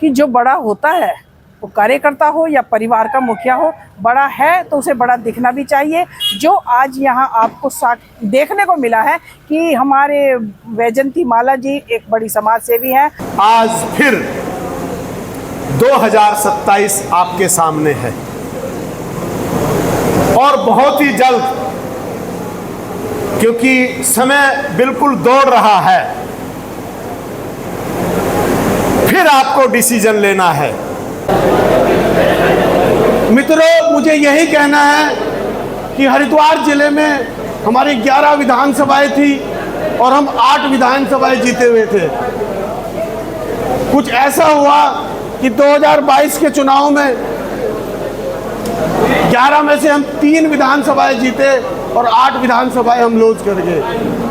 कि जो बड़ा होता है वो कार्यकर्ता हो या परिवार का मुखिया हो, बड़ा है तो उसे बड़ा दिखना भी चाहिए। जो आज यहाँ आपको देखने को मिला है कि हमारे वैजयंती माला जी एक बड़ी समाज सेवी हैं। आज फिर 2027 आपके सामने है और बहुत ही जल्द, क्योंकि समय बिल्कुल दौड़ रहा है, फिर आपको डिसीजन लेना है। मित्रों, मुझे यही कहना है कि हरिद्वार जिले में हमारी 11 विधानसभाएं थी और हम 8 विधानसभाएं जीते हुए थे। कुछ ऐसा हुआ कि 2022 के चुनाव में 11 में से हम 3 विधानसभाएं जीते और 8 विधानसभाएं हम लूज कर गए।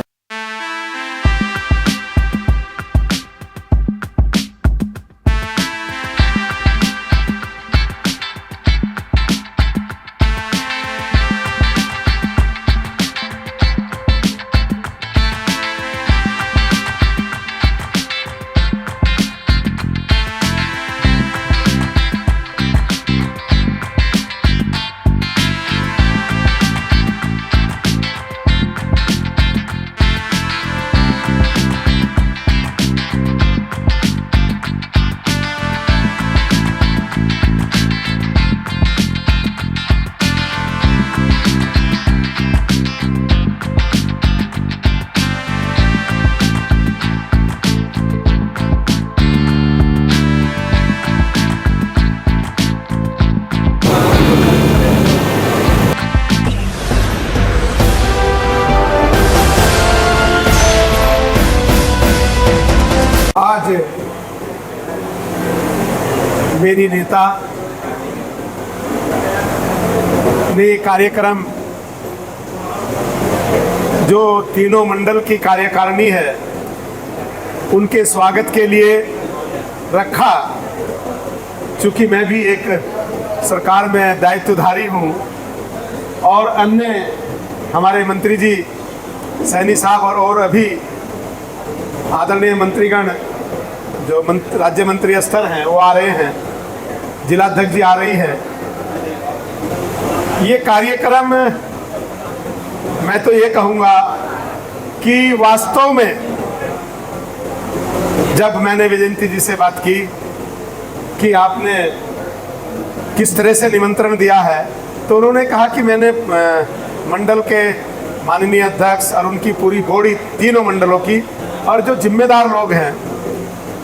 आज मेरी नेता ने कार्यक्रम, जो तीनों मंडल की कार्यकारिणी है, उनके स्वागत के लिए रखा। चूंकि मैं भी एक सरकार में दायित्वधारी हूँ और अन्य हमारे मंत्री जी सैनी साहब और अभी आदरणीय मंत्रीगण जो राज्य मंत्री स्तर हैं वो आ रहे हैं, जिलाध्यक्ष जी आ रही है। ये कार्यक्रम, मैं तो ये कहूँगा कि वास्तव में जब मैंने वैजयंती जी से बात की कि आपने किस तरह से निमंत्रण दिया है, तो उन्होंने कहा कि मैंने मंडल के माननीय अध्यक्ष और उनकी पूरी बॉडी, तीनों मंडलों की, और जो जिम्मेदार लोग हैं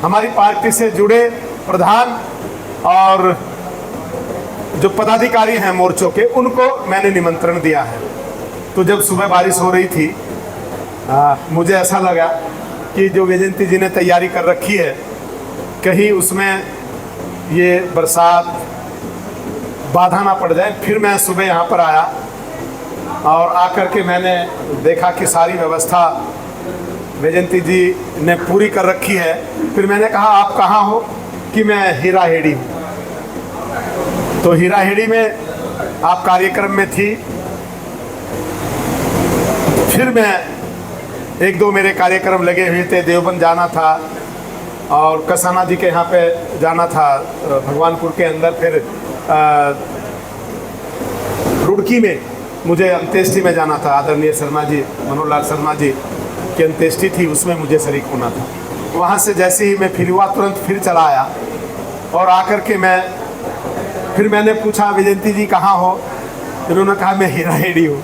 हमारी पार्टी से जुड़े प्रधान और जो पदाधिकारी हैं मोर्चों के, उनको मैंने निमंत्रण दिया है। तो जब सुबह बारिश हो रही थी, मुझे ऐसा लगा कि जो वैजयंती जी ने तैयारी कर रखी है, कहीं उसमें ये बरसात बाधा ना पड़ जाए। फिर मैं सुबह यहाँ पर आया और आकर के मैंने देखा कि सारी व्यवस्था वैजयंती जी ने पूरी कर रखी है। फिर मैंने कहा, आप कहाँ हो? कि मैं हीराहेड़ी हूँ। तो हीराहेड़ी में आप कार्यक्रम में थी। फिर मैं एक दो मेरे कार्यक्रम लगे हुए थे, देवबंद जाना था और कसाना जी के यहाँ पे जाना था भगवानपुर के अंदर। फिर रुड़की में मुझे अंत्येष्टि में जाना था, आदरणीय शर्मा जी, मनोहर लाल शर्मा जी की अंत्येष्टि थी, उसमें मुझे शरीक होना था। वहाँ से जैसे ही मैं फिर हुआ, तुरंत फिर चला आया और आकर के फिर मैंने पूछा, वैजयंती जी कहाँ हो? उन्होंने कहा, मैं हीराहेड़ी हूँ।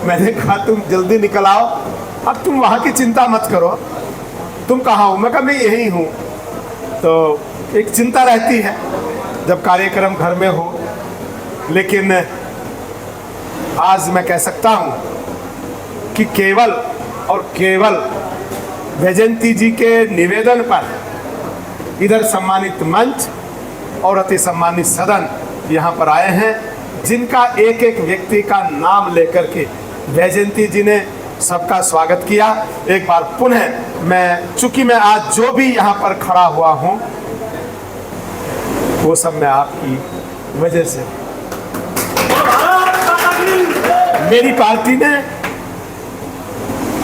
मैंने कहा, तुम जल्दी निकल आओ, अब तुम वहाँ की चिंता मत करो, तुम कहाँ हो? मैं कहा, मैं यहीं हूँ। तो एक चिंता रहती है जब कार्यक्रम घर में हो, लेकिन आज मैं कह सकता हूँ कि केवल और केवल वैजयंती जी के निवेदन पर इधर सम्मानित मंच और अति सम्मानित सदन यहाँ पर आए हैं, जिनका एक एक व्यक्ति का नाम लेकर के वैजयंती जी ने सबका स्वागत किया। एक बार पुनः चूंकि मैं आज जो भी यहाँ पर खड़ा हुआ हूँ, वो सब मैं आपकी वजह से। मेरी पार्टी ने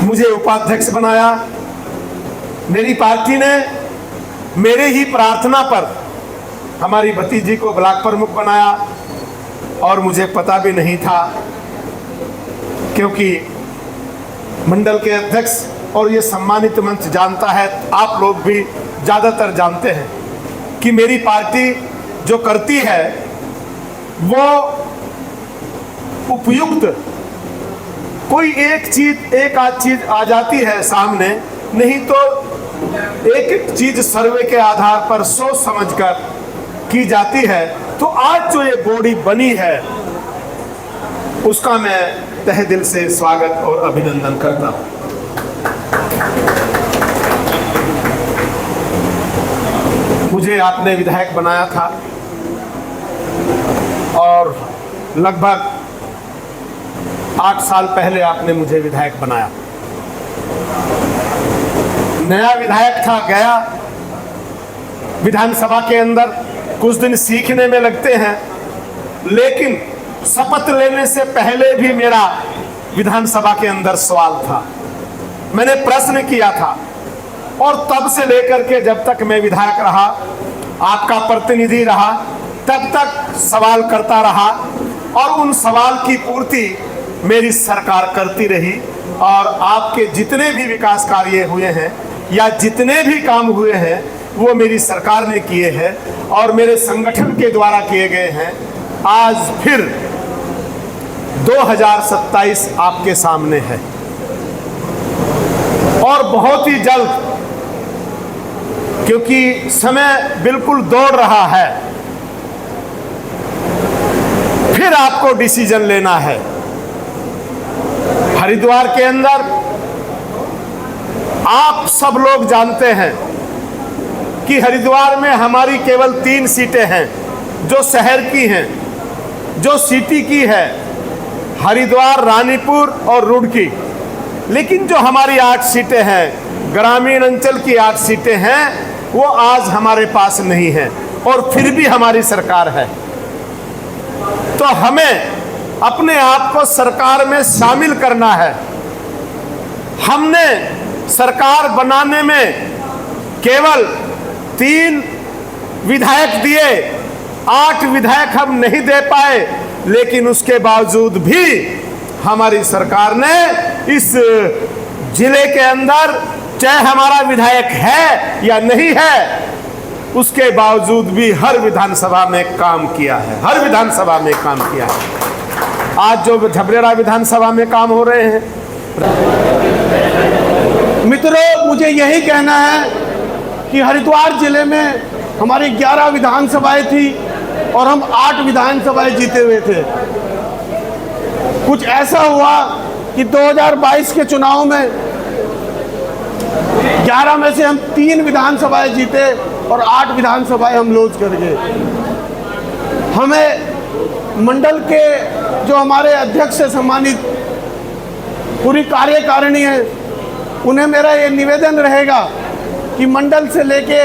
मुझे उपाध्यक्ष बनाया। मेरी पार्टी ने मेरे ही प्रार्थना पर हमारी भतीजी को ब्लॉक प्रमुख बनाया और मुझे पता भी नहीं था, क्योंकि मंडल के अध्यक्ष और ये सम्मानित मंच जानता है, आप लोग भी ज़्यादातर जानते हैं कि मेरी पार्टी जो करती है वो उपयुक्त, कोई एक आध चीज आ जाती है सामने, नहीं तो एक चीज सर्वे के आधार पर सोच समझकर की जाती है। तो आज जो ये बॉडी बनी है उसका मैं तहे दिल से स्वागत और अभिनंदन करता हूं। मुझे आपने विधायक बनाया था और लगभग 8 साल पहले आपने मुझे विधायक बनाया। नया विधायक था, गया विधानसभा के अंदर, कुछ दिन सीखने में लगते हैं, लेकिन शपथ लेने से पहले भी मेरा विधानसभा के अंदर सवाल था, मैंने प्रश्न किया था, और तब से लेकर के जब तक मैं विधायक रहा, आपका प्रतिनिधि रहा, तब तक सवाल करता रहा और उन सवाल की पूर्ति मेरी सरकार करती रही। और आपके जितने भी विकास कार्य हुए हैं या जितने भी काम हुए हैं वो मेरी सरकार ने किए हैं और मेरे संगठन के द्वारा किए गए हैं। आज फिर 2027 आपके सामने है और बहुत ही जल्द, क्योंकि समय बिल्कुल दौड़ रहा है, फिर आपको डिसीजन लेना है। हरिद्वार के अंदर आप सब लोग जानते हैं कि हरिद्वार में हमारी केवल 3 सीटें हैं जो शहर की हैं, जो सिटी की है, हरिद्वार, रानीपुर और रुड़की। लेकिन जो हमारी 8 सीटें हैं, ग्रामीण अंचल की 8 सीटें हैं, वो आज हमारे पास नहीं है और फिर भी हमारी सरकार है। तो हमें अपने आप को सरकार में शामिल करना है। हमने सरकार बनाने में केवल 3 विधायक दिए, 8 विधायक हम नहीं दे पाए, लेकिन उसके बावजूद भी हमारी सरकार ने इस जिले के अंदर, चाहे हमारा विधायक है या नहीं है, उसके बावजूद भी हर विधानसभा में काम किया है, हर विधानसभा में काम किया है। आज जो झबरेड़ा विधानसभा में काम हो रहे हैं, मित्रों, मुझे यही कहना है कि हरिद्वार जिले में हमारी 11 विधानसभाएं थी और हम 8 विधानसभाएं जीते हुए थे। कुछ ऐसा हुआ कि 2022 के चुनाव में 11 में से हम 3 विधानसभाएं जीते और 8 विधानसभाएं हम लूज कर गए। हमें मंडल के जो हमारे अध्यक्ष से सम्मानित पूरी कार्यकारिणी है, उन्हें मेरा ये निवेदन रहेगा कि मंडल से लेके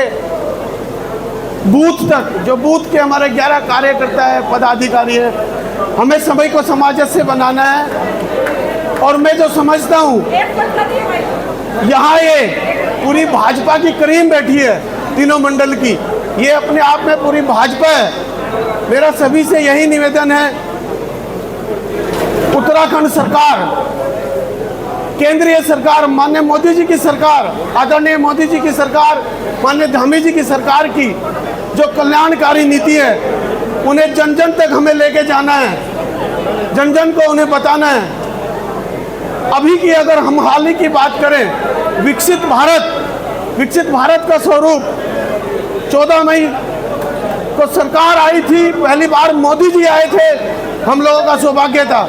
बूथ तक, जो बूथ के हमारे 11 कार्यकर्ता है, पदाधिकारी है, हमें सभी को सामंजस्य बनाना है। और मैं जो समझता हूँ, यहाँ ये पूरी भाजपा की करीम बैठी है, तीनों मंडल की, ये अपने आप में पूरी भाजपा है। मेरा सभी से यही निवेदन है, उत्तराखंड सरकार, केंद्रीय सरकार, माननीय मोदी जी की सरकार, आदरणीय मोदी जी की सरकार, माननीय धामी जी की सरकार की जो कल्याणकारी नीति है, उन्हें जन जन तक हमें लेके जाना है, जन जन को उन्हें बताना है। अभी की अगर हम हाल ही की बात करें, विकसित भारत का स्वरूप 14 मई को सरकार आई थी, पहली बार मोदी जी आए थे, हम लोगों का सौभाग्य था।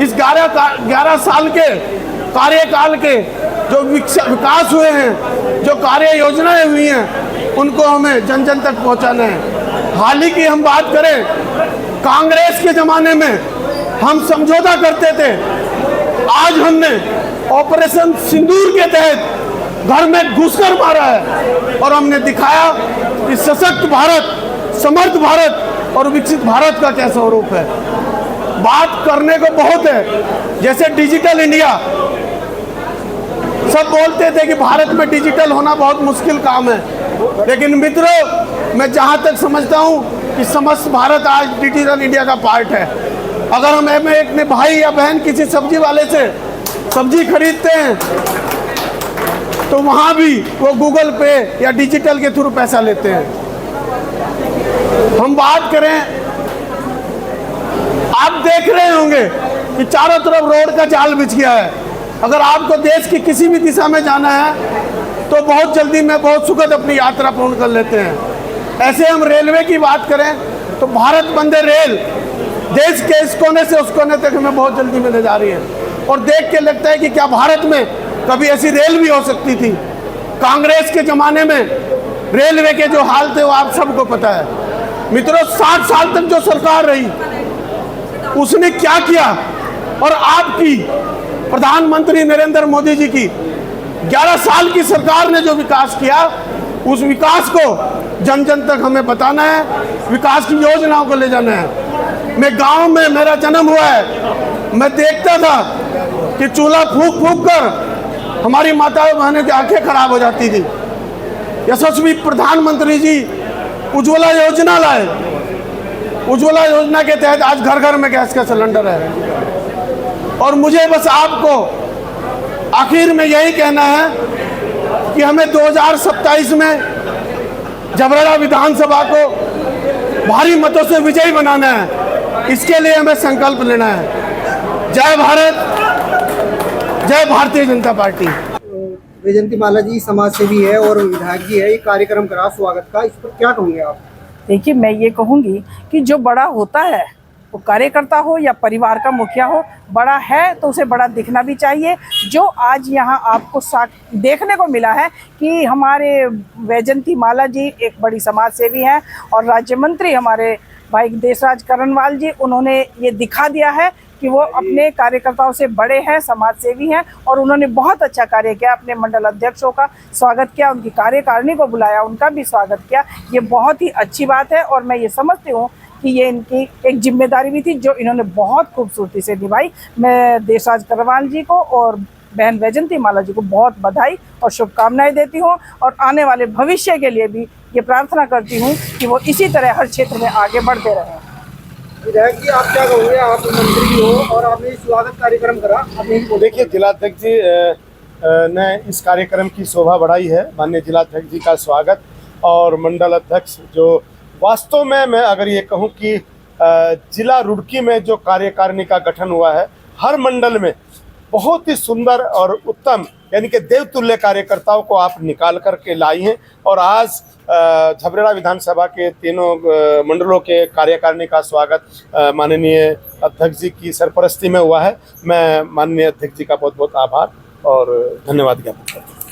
इस 11 साल के कार्यकाल के जो विकास हुए हैं, जो कार्य योजनाएं हुई हैं, उनको हमें जन जन तक पहुंचाना है। हाल ही की हम बात करें, कांग्रेस के ज़माने में हम समझौता करते थे, आज हमने ऑपरेशन सिंदूर के तहत घर में घुसकर मारा है और हमने दिखाया कि सशक्त भारत, समर्थ भारत और विकसित भारत का क्या स्वरूप है। बात करने को बहुत है, जैसे डिजिटल इंडिया, सब बोलते थे कि भारत में डिजिटल होना बहुत मुश्किल काम है, लेकिन मित्रों, मैं जहाँ तक समझता हूँ कि समस्त भारत आज डिजिटल इंडिया का पार्ट है। अगर हम अपने भाई या बहन किसी सब्जी वाले से सब्जी खरीदते हैं तो वहाँ भी वो गूगल पे या डिजिटल के थ्रू पैसा लेते हैं। हम बात करें, आप देख रहे होंगे कि चारों तरफ रोड का जाल बिछ गया है। अगर आपको देश की किसी भी दिशा में जाना है तो बहुत जल्दी में बहुत सुखद अपनी यात्रा पूर्ण कर लेते हैं। ऐसे हम रेलवे की बात करें तो भारत वंदे रेल देश के इस कोने से उस कोने तक हमें बहुत जल्दी में ले जा रही है और देख के लगता है कि क्या भारत में कभी ऐसी रेल भी हो सकती थी। कांग्रेस के ज़माने में रेलवे के जो हाल थे वो आप सबको पता है। मित्रों, 60 साल तक जो सरकार रही उसने क्या किया, और आपकी प्रधानमंत्री नरेंद्र मोदी जी की 11 साल की सरकार ने जो विकास किया, उस विकास को जन जन तक हमें बताना है, विकास की योजनाओं को ले जाना है। मैं गांव में, मेरा जन्म हुआ है, मैं देखता था कि चूल्हा फूंक फूंक कर हमारी माताओं बहनों की आंखें खराब हो जाती थी। यशस्वी प्रधानमंत्री जी उज्ज्वला योजना लाए। उज्ज्वला योजना के तहत आज घर घर में गैस का सिलेंडर है। और मुझे बस आपको आखिर में यही कहना है कि हमें 2027 में जबरेड़ा विधानसभा को भारी मतों से विजयी बनाना है। इसके लिए हमें संकल्प लेना है। जय भारत, जय भारतीय जनता पार्टी। वैजयंती माला जी समाज सेवी है और विधायक जी है, ये कार्यक्रम करा स्वागत का, इस पर क्या कहोगे आप? देखिए, मैं ये कहूँगी कि जो बड़ा होता है वो कार्यकर्ता हो या परिवार का मुखिया हो, बड़ा है तो उसे बड़ा दिखना भी चाहिए। जो आज यहाँ आपको देखने को मिला है कि हमारे वैजयंती माला जी एक बड़ी समाज सेवी हैं और राज्य मंत्री हमारे भाई देशराज करणवाल जी, उन्होंने ये दिखा दिया है कि वो अपने कार्यकर्ताओं से बड़े हैं, समाज सेवी हैं और उन्होंने बहुत अच्छा कार्य किया। अपने मंडल अध्यक्षों का स्वागत किया, उनकी कार्यकारिणी को बुलाया, उनका भी स्वागत किया। ये बहुत ही अच्छी बात है और मैं ये समझती हूँ कि ये इनकी एक जिम्मेदारी भी थी जो इन्होंने बहुत खूबसूरती से निभाई। मैं देशराज करणवाल जी को और बहन वैजयंती माला जी को बहुत बधाई और शुभकामनाएं देती हूँ और आने वाले भविष्य के लिए भी ये प्रार्थना करती हूँ कि वो इसी तरह हर क्षेत्र में आगे बढ़ते रहें। विधायक जी, आप क्या कहोगे? आप मंत्री हो और आपने स्वागत कार्यक्रम करा, आप यही बोले। देखिए, जिलाध्यक्ष जी ने इस कार्यक्रम की शोभा बढ़ाई है। माननीय जिलाध्यक्ष जी का स्वागत और मंडल अध्यक्ष जो वास्तव में मैं अगर ये कहूँ कि जिला रुड़की में जो कार्यकारिणी का गठन हुआ है, हर मंडल में बहुत ही सुंदर और उत्तम यानी कि देवतुल्य कार्यकर्ताओं को आप निकाल करके लाई हैं और आज झबरेड़ा विधानसभा के तीनों मंडलों के कार्यकारिणी का स्वागत माननीय अध्यक्ष जी की सरपरस्ती में हुआ है। मैं माननीय अध्यक्ष जी का बहुत बहुत आभार और धन्यवाद ज्ञापन करता हूँ।